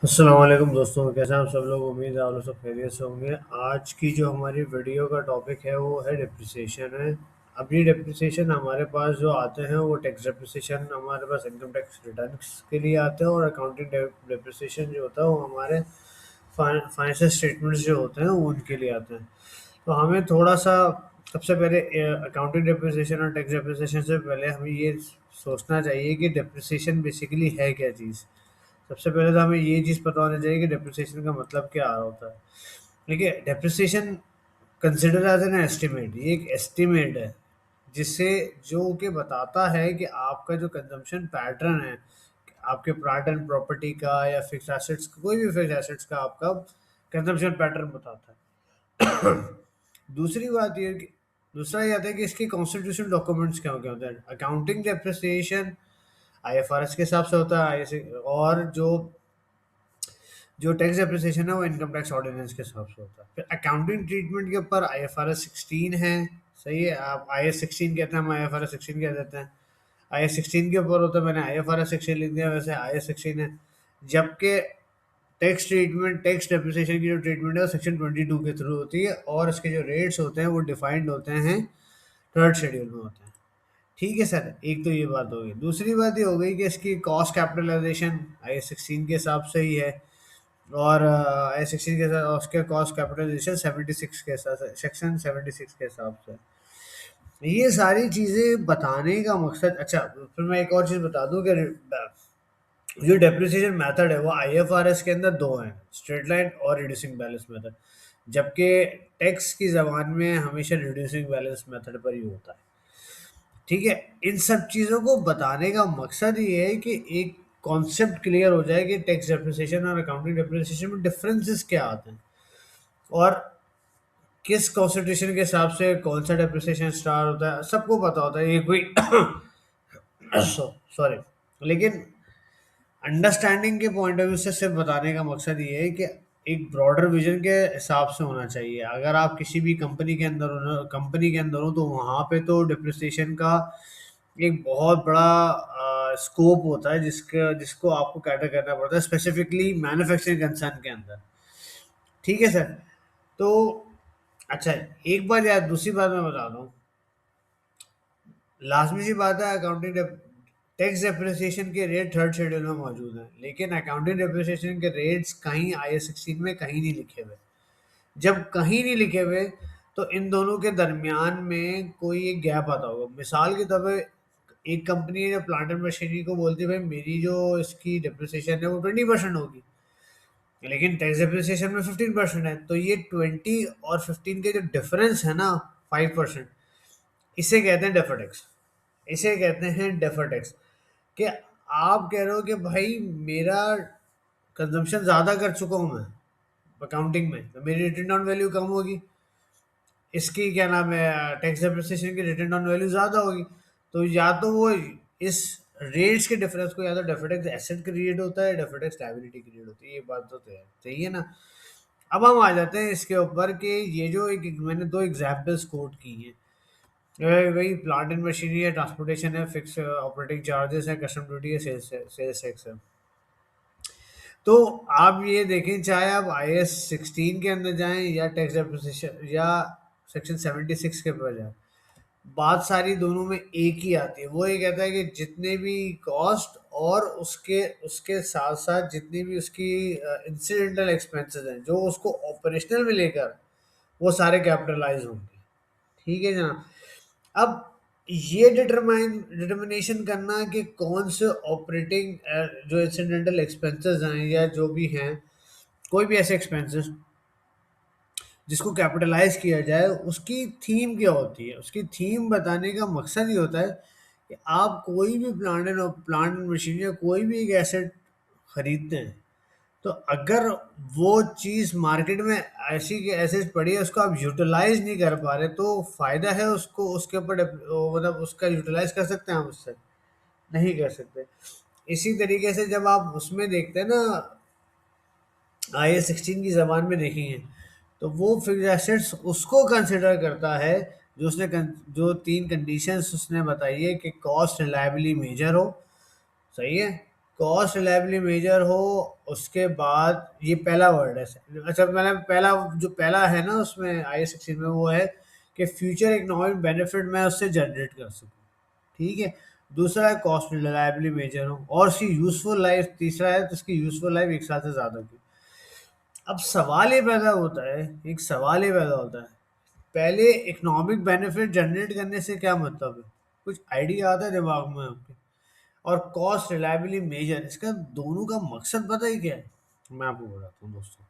अस्सलाम वालेकुम दोस्तों, कैसे हैं आप सब लोग। उम्मीद है आप लोग सब खैरियत से होंगे। आज की जो हमारी वीडियो का टॉपिक है वो है डिप्रिसिएशन है। अभी डिप्रिसिएशन हमारे पास जो आते हैं वो टैक्स डिप्रिसिएशन हमारे पास इनकम टैक्स रिटर्न्स के लिए आते हैं, और अकाउंटिंग डिप्रिसिएशन जो होता है वो हमारे फाइनेंशियल स्टेटमेंट्स जो होते हैं वो उनके लिए आते हैं। तो हमें थोड़ा सा सबसे पहले अकाउंटिंग डिप्रिसिएशन और टैक्स डिप्रिसिएशन से पहले हमें ये सोचना चाहिए कि डिप्रिसिएशन बेसिकली है क्या चीज़। सबसे पहले तो हमें ये चीज़ पता होनी चाहिए कि डेप्रिसिएशन का मतलब क्या होता है। देखिए, depreciation consider as an estimate, ये एक एस्टिमेट है जिससे जो कि बताता है कि आपका जो कंजम्पशन पैटर्न है, आपके प्लांट एंड प्रॉपर्टी का या फिक्स एसेट्स, कोई भी फिक्स एसेट्स का आपका कंजम्पशन पैटर्न बताता है। दूसरी बात ये कि दूसरा ये आता है कि इसके कॉन्स्टिट्यूशन डॉक्यूमेंट्स क्या क्या होते हैं। अकाउंटिंग डेप्रिसिएशन आईएफआरएस के हिसाब से होता है, और जो जो टैक्स डेप्रिसिएशन है वो इनकम टैक्स ऑर्डिनेंस के हिसाब से होता है। फिर अकाउंटिंग ट्रीटमेंट के ऊपर आईएफआरएस 16 है। सही है, आप आईएस 16 कहते हैं, हम आईएफआरएस 16 कह देते हैं। आईएस 16 के ऊपर होता है, मैंने आईएफआरएस 16 लिख दिया, वैसे आईएस 16 है। जबकि टैक्स डेप्रिसिएशन की जो ट्रीटमेंट है वो सेक्शन 22 के थ्रू होती है, और इसके जो रेट्स होते हैं वो डिफाइंड होते हैं थर्ड शेड्यूल में होते हैं। ठीक है सर, एक तो ये बात हो गई। दूसरी बात ये हो गई कि इसकी कॉस्ट कैपिटलाइजेशन आईएस 16 के हिसाब से ही है, और आई 16 के साथ उसके कॉस्ट कैपिटलाइजेशन 76 के साथ, सेक्शन 76 के हिसाब से। ये सारी चीज़ें बताने का मकसद, अच्छा फिर मैं एक और चीज़ बता दूं कि जो डेप्रिसिएशन मेथड है वो आईएफआरएस के अंदर दो हैं, स्ट्रेट लाइन और रिड्यूसिंग बैलेंस मेथड। जबकि टैक्स की ज़बान में हमेशा रिड्यूसिंग बैलेंस मेथड पर ही होता है। ठीक है, इन सब चीज़ों को बताने का मकसद ये है कि एक कॉन्सेप्ट क्लियर हो जाए कि टैक्स डेप्रिसिएशन और अकाउंटिंग डेप्रिसिएशन में डिफरेंसेस क्या आते हैं, और किस कॉन्स्टिट्यूशन के हिसाब से कौन सा डेप्रिसिएशन स्टार्ट होता है, सबको पता होता है। ये कोई सॉरी, लेकिन अंडरस्टैंडिंग के पॉइंट ऑफ व्यू से सिर्फ बताने का मकसद ये है कि एक ब्रॉडर विजन के हिसाब से होना चाहिए। अगर आप किसी भी कंपनी के अंदर हो तो वहाँ पे तो डिप्रिसिएशन का एक बहुत बड़ा स्कोप होता है जिसको आपको कैटर करना पड़ता है, स्पेसिफिकली मैन्युफैक्चरिंग कंसर्न के अंदर। ठीक है सर। तो अच्छा, एक बात यार, दूसरी बात मैं बता दूं, लाजमी सी बात है, अकाउंटिंग टैक्स डेप्रिसिएशन के रेट थर्ड शेड्यूल में मौजूद हैं, लेकिन अकाउंटिंग डेप्रिसिएशन के रेट्स कहीं आईएस 16 में कहीं नहीं लिखे हुए। जब कहीं नहीं लिखे हुए तो इन दोनों के दरमियान में कोई एक गैप आता होगा। मिसाल के तौर पे एक कंपनी है जो प्लांट एंड मशीनरी को बोलती है भाई मेरी जो इसकी डेप्रिसिएशन है वो 20% होगी, लेकिन टैक्स डेप्रिसिएशन में 15% है। तो ये 20 और 15 के जो डिफरेंस है ना, 5%, इसे कहते हैं डेफर टैक्स। इसे कहते हैं डेफर टैक्स। कि आप कह रहे हो कि भाई मेरा कंजम्पशन ज़्यादा कर चुका हूँ मैं अकाउंटिंग में, तो मेरी रिटर्न ऑन वैल्यू कम होगी, इसकी क्या नाम है, टैक्स डेप्रिसिएशन की रिटर्न ऑन वैल्यू ज़्यादा होगी। तो या तो वो इस रेट्स के डिफरेंस को, या तो डेफर टैक्स एसेट क्रिएट होता है, डेफर टैक्स लायबिलिटी क्रिएट होती है। ये बात तो है, सही है ना। अब हम आ जाते हैं इसके ऊपर कि ये जो एक मैंने दो एग्जाम्पल्स कोट की हैं, वही प्लांट एंड मशीनरी है, ट्रांसपोर्टेशन है, फिक्स ऑपरेटिंग चार्जेस है, कस्टम ड्यूटी है, सेल्स टैक्स है। तो आप ये देखें, चाहे आप आईएस 16 के अंदर जाएं या टैक्स डेप्रिसिएशन या सेक्शन 76 के ऊपर जाएं, बात सारी दोनों में एक ही आती है। वो ये कहता है कि जितने भी कॉस्ट और उसके उसके साथ साथ जितनी भी उसकी इंसिडेंटल एक्सपेंसेस हैं जो उसको ऑपरेशनल में लेकर, वो सारे कैपिटलाइज होंगे। ठीक है जनाब। अब ये डिटर्मिनेशन करना कि कौन से ऑपरेटिंग जो इंसिडेंटल एक्सपेंसेस हैं या जो भी हैं, कोई भी ऐसे एक्सपेंसेस जिसको कैपिटलाइज किया जाए, उसकी थीम क्या होती है। उसकी थीम बताने का मकसद ये होता है कि आप कोई भी प्लांट एंड मशीनरी या कोई भी एक एसेट खरीदते हैं, तो अगर वो चीज़ मार्केट में ऐसी के ऐसे पड़ी है, उसको आप यूटिलाइज नहीं कर पा रहे, तो फायदा है उसको उसके ऊपर मतलब उसका यूटिलाइज कर सकते हैं हम उससे, नहीं कर सकते। इसी तरीके से जब आप उसमें देखते हैं ना, आई 16 की ज़बान में देखेंगे, तो वो फिक्स्ड एसेट्स उसको कंसिडर करता है जो तीन कंडीशंस उसने बताई है कि कॉस्ट रिलायबली मेजर हो, सही है, कॉस्ट रिलायबली मेजर हो, उसके बाद ये पहला वर्ड है। अच्छा, मैंने पहला जो पहला है ना उसमें IS16 में, वो है कि फ्यूचर इकोनॉमिक बेनिफिट मैं उससे जनरेट कर सकूँ। ठीक है। दूसरा है कॉस्ट रिलायबली मेजर हो, और उसकी यूजफुल लाइफ, तीसरा है तो उसकी यूजफुल लाइफ 1 साल से ज़्यादा की। अब सवाल ये पैदा होता है, एक सवाल ये पैदा होता है, पहले इकोनॉमिक बेनिफिट जनरेट करने से क्या मतलब है? कुछ आइडिया आता है दिमाग में आपके? और कॉस्ट रिलायबली मेजर, इसका दोनों का मकसद पता ही क्या है? मैं आपको बताता हूँ दोस्तों।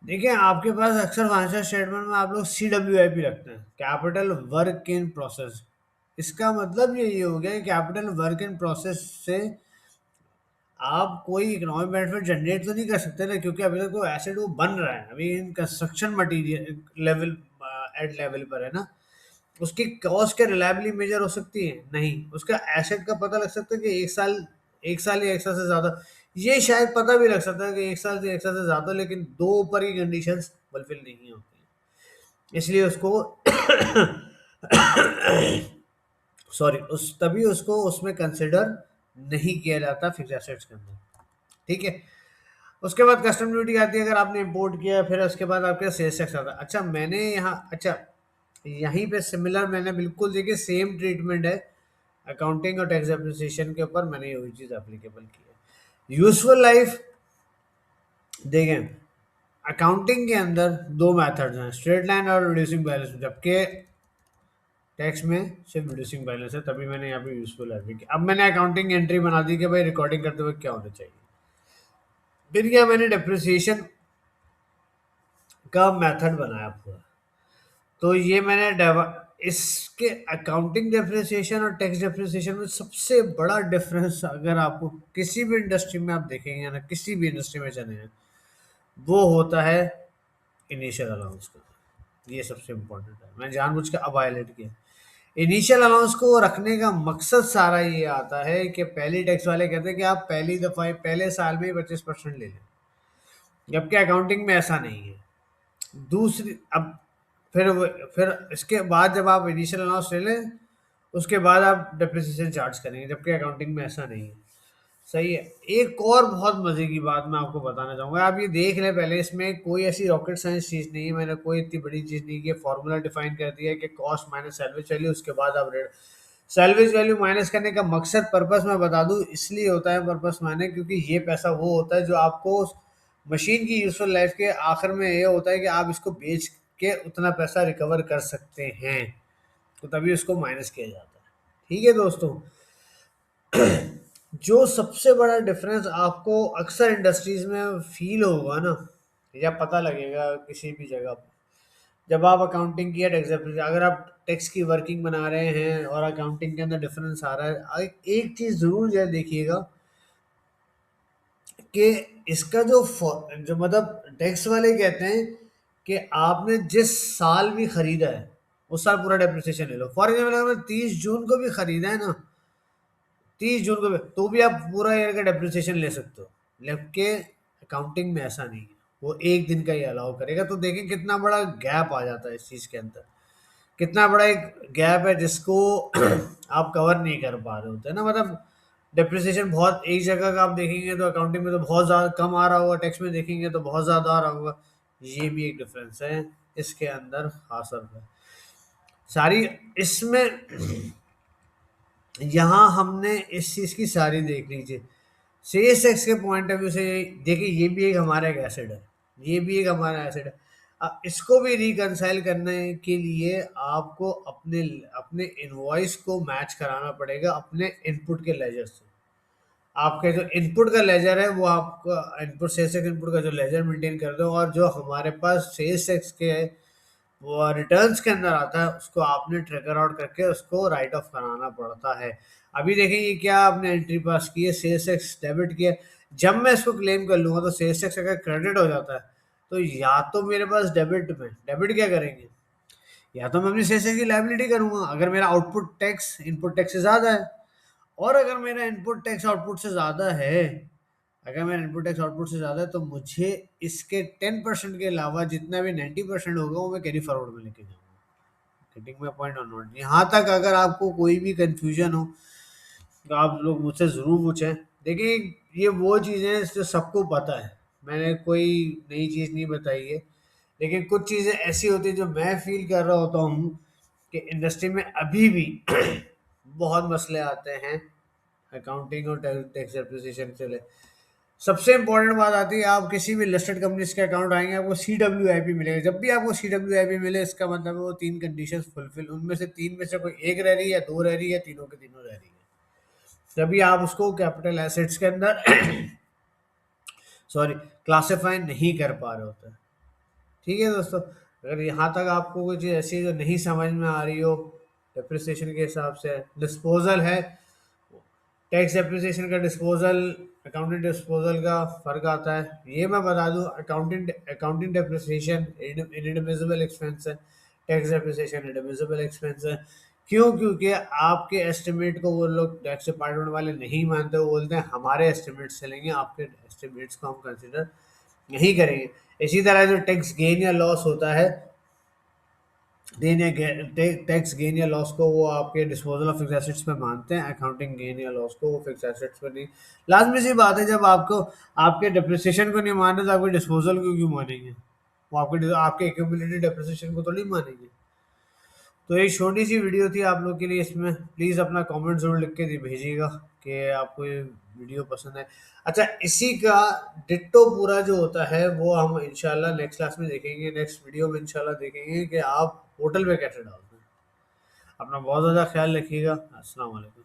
देखिए, आपके पास अक्सर फाइनेंशियल स्टेटमेंट में आप लोग CWIP रखते हैं, कैपिटल वर्क इन प्रोसेस। इसका मतलब यही हो गया कि कैपिटल वर्क इन प्रोसेस से आप कोई इकोनॉमिक बेनिफिट जनरेट तो नहीं कर सकते ना, क्योंकि अभी तक तो एसेट वो बन रहा है, अभी in construction material level, at level पर है ना। उसकी कॉस्ट क्या रिलायबली मेजर हो सकती है? नहीं। उसका एसेट का पता लग सकता है कि 1 साल, 1 साल या 1 साल से ज़्यादा। ये शायद पता भी लग सकता है कि 1 साल से ज़्यादा, लेकिन दो ऊपर की कंडीशंस फुलफिल नहीं होती हैं। इसलिए उसको सॉरी, उस तभी उसको उसमें कंसिडर नहीं किया जाता फिक्स एसेट्स के अंदर। ठीक है। उसके बाद कस्टम ड्यूटी आती है अगर आपने इंपोर्ट किया, फिर उसके बाद आपके सेल्स टैक्स आता है। अच्छा, मैंने यहाँ, अच्छा, यहीं पे सिमिलर मैंने बिल्कुल देखिए सेम ट्रीटमेंट है अकाउंटिंग और टैक्स एप्रिसिएशन के ऊपर, मैंने वही चीज़ एप्लीकेबल की है। यूजफुल लाइफ देखें, अकाउंटिंग के अंदर दो मेथड्स हैं, स्ट्रेट लाइन और रिड्यूसिंग बैलेंस, जबकि टैक्स में सिर्फ रिड्यूसिंग बैलेंस है। तभी मैंने यहाँ पे यूजफुल लाइफ की। अब मैंने अकाउंटिंग एंट्री बना दी कि भाई रिकॉर्डिंग करते हुए क्या होना चाहिए। फिर क्या, मैंने डेप्रिसिएशन का मेथड बनाया पूरा। तो ये मैंने इसके अकाउंटिंग डेप्रिसिएशन और टैक्स डेप्रिसिएशन में सबसे बड़ा डिफरेंस अगर आपको किसी भी इंडस्ट्री में आप देखेंगे ना, किसी भी इंडस्ट्री में चले हैं, वो होता है इनिशियल अलाउंस का। ये सबसे इम्पोर्टेंट है, मैं जानबूझ के अब हाईलाइट किया। इनिशियल अलाउंस को रखने का मकसद सारा ये आता है कि पहली टैक्स वाले कहते हैं कि आप पहली दफा पहले साल में ही 25% ले लें, जबकि अकाउंटिंग में ऐसा नहीं है। दूसरी, अब फिर इसके बाद जब आप इनिशियल अलाउंस ले लें, उसके बाद आप डेप्रिसिएशन चार्ज करेंगे, जबकि अकाउंटिंग में ऐसा नहीं है। सही है। एक और बहुत मजे की बात मैं आपको बताना चाहूंगा, आप ये देख लें पहले, इसमें कोई ऐसी रॉकेट साइंस चीज नहीं है, मैंने कोई इतनी बड़ी चीज नहीं की, फॉर्मूला डिफाइन कर दिया है कि कॉस्ट माइनस सैलवेज वैल्यू, उसके बाद आप रेट। सैलवेज वैल्यू माइनस करने का मकसद, पर्पस मैं बता दूं, इसलिए होता है पर्पस माने, क्योंकि ये पैसा वो होता है जो आपको मशीन की यूजफुल लाइफ के आखिर में ये होता है कि आप इसको बेच के उतना पैसा रिकवर कर सकते हैं, तो तभी उसको माइनस किया जाता है। ठीक है दोस्तों। जो सबसे बड़ा डिफरेंस आपको अक्सर इंडस्ट्रीज में फील होगा ना, या पता लगेगा किसी भी जगह पर, जब आप अकाउंटिंग की या टैक्स, अगर आप टैक्स की वर्किंग बना रहे हैं और अकाउंटिंग के अंदर डिफरेंस आ रहा है, एक चीज जरूर जो देखिएगा कि इसका जो मतलब टैक्स वाले कहते हैं कि आपने जिस साल भी खरीदा है उस साल पूरा डेप्रिसिएशन ले लो। फॉर एग्जाम्पल अगर मैं 30 जून को भी खरीदा है ना, 30 जून को भी, तो भी आप पूरा ईयर का डेप्रिसिएशन ले सकते हो, जबकि अकाउंटिंग में ऐसा नहीं है, वो एक दिन का ही अलाउ करेगा। तो देखें कितना बड़ा गैप आ जाता है इस चीज़ के अंदर, कितना बड़ा एक गैप है जिसको आप कवर नहीं कर पा रहे होते हैं ना। मतलब डेप्रिसिएशन बहुत एक जगह का आप देखेंगे तो अकाउंटिंग में तो बहुत ज़्यादा कम आ रहा होगा, टैक्स में देखेंगे तो बहुत ज़्यादा आ रहा होगा। ये भी एक डिफरेंस है इसके अंदर खास तौर पर सारी इसमें। यहाँ हमने इस चीज़ की सारी देख लीजिए, सेल्स टैक्स के पॉइंट ऑफ व्यू से देखिए, ये भी एक हमारा एक एसेट है, ये भी एक हमारा एसेट है। अब इसको भी रिकंसाइल करने के लिए आपको अपने अपने इनवॉइस को मैच कराना पड़ेगा अपने इनपुट के लेजर से। आपके जो इनपुट का लेजर है वो आपका इनपुट, सेल्स टैक्स इनपुट का जो लेजर मेंटेन कर दो, और जो हमारे पास सेल्स टैक्स के वो रिटर्न्स के अंदर आता है उसको आपने ट्रिगर आउट करके उसको राइट ऑफ कराना पड़ता है। अभी देखें ये क्या आपने एंट्री पास की है, सेल्स टैक्स डेबिट किया, जब मैं इसको क्लेम कर लूंगा तो सेल्स टैक्स अगर क्रेडिट हो जाता है, तो या तो मेरे पास डेबिट में, डेबिट क्या करेंगे, या तो मैं अपनी सेल्स टैक्स की लायबिलिटी करूंगा अगर मेरा आउटपुट टैक्स इनपुट टैक्स से ज़्यादा है। और अगर मेरा इनपुट टैक्स आउटपुट से ज़्यादा है, अगर मेरा इनपुट टैक्स आउटपुट से ज़्यादा है, तो मुझे इसके 10% के अलावा जितना भी 90% होगा वो मैं कैरी फॉरवर्ड में लेके जाऊंगा। गेटिंग माय पॉइंट और नॉट? यहाँ तक अगर आपको कोई भी कंफ्यूजन हो तो आप लोग मुझसे ज़रूर पूछें, देखिए, ये वो चीज़ें हैं जो सबको पता है, मैंने कोई नई चीज़ नहीं बताई है। लेकिन कुछ चीज़ें ऐसी होती हैं जो मैं फील कर रहा होता हूँ कि इंडस्ट्री में अभी भी बहुत मसले आते हैं अकाउंटिंग और टैक्स एप्रिसिएशन से ले। सबसे इंपॉर्टेंट बात आती है, आप किसी भी लिस्टेड कंपनीज के अकाउंट आएंगे, आपको CWIP मिलेगा। जब भी आपको CWIP मिले, इसका मतलब है वो 3 कंडीशंस फुलफिल, उनमें से 3 में से कोई एक रह रही है, 2 रह रही है, तीनों के तीनों रह रही है, तभी आप उसको कैपिटल एसेट्स के अंदर सॉरी क्लासिफाई नहीं कर पा रहे होते हैं। ठीक है दोस्तों, अगर यहाँ तक आपको कोई चीज़ ऐसी है जो नहीं समझ में आ रही हो डिप्रिसिएशन के हिसाब से, डिस्पोजल है, टैक्स एप्रिसिएशन का डिस्पोजल, अकाउंटिंग डिस्पोजल का फ़र्क आता है। ये मैं बता दूं, accounting accounting depreciation inadmissible expense है, टैक्स एप्रिसिएशन एडमिसिबल एक्सपेंस है। क्यों? क्योंकि आपके एस्टिमेट को वो लोग टैक्स डिपार्टमेंट वाले नहीं मानते, वो बोलते हैं हमारे एस्टिमेट्स चलेंगे, आपके एस्टिमेट्स को हम कंसिडर नहीं करेंगे। इसी तरह जो टैक्स गेन या लॉस होता है, टैक्स गेन या लॉस को वो आपके डिस्पोजल ऑफ फिक्स एसेट्स पे मानते हैं, अकाउंटिंग गेन या लॉस को वो फिक्स एसेट्स पे नहीं। लाजमी सी बात है, जब आपको आपके डिप्रिसिएशन को नहीं माने तो आपके डिस्पोजल को क्यों मानेंगे? वो आपके आपके एक्यूमुलेटेड डिप्रिसिएशन को तो नहीं मानेंगे। तो ये छोटी सी वीडियो थी आप लोग के लिए, इसमें प्लीज़ अपना कमेंट ज़रूर लिख के भेजिएगा कि आपको ये वीडियो पसंद है। अच्छा, इसी का डिट्टो पूरा जो होता है वो हम इंशाल्लाह नेक्स्ट क्लास में देखेंगे, नेक्स्ट वीडियो में इंशाल्लाह देखेंगे कि आप होटल में कैसे डालते हैं। अपना बहुत ज़्यादा ख्याल रखिएगा। अस्सलाम वालेकुम।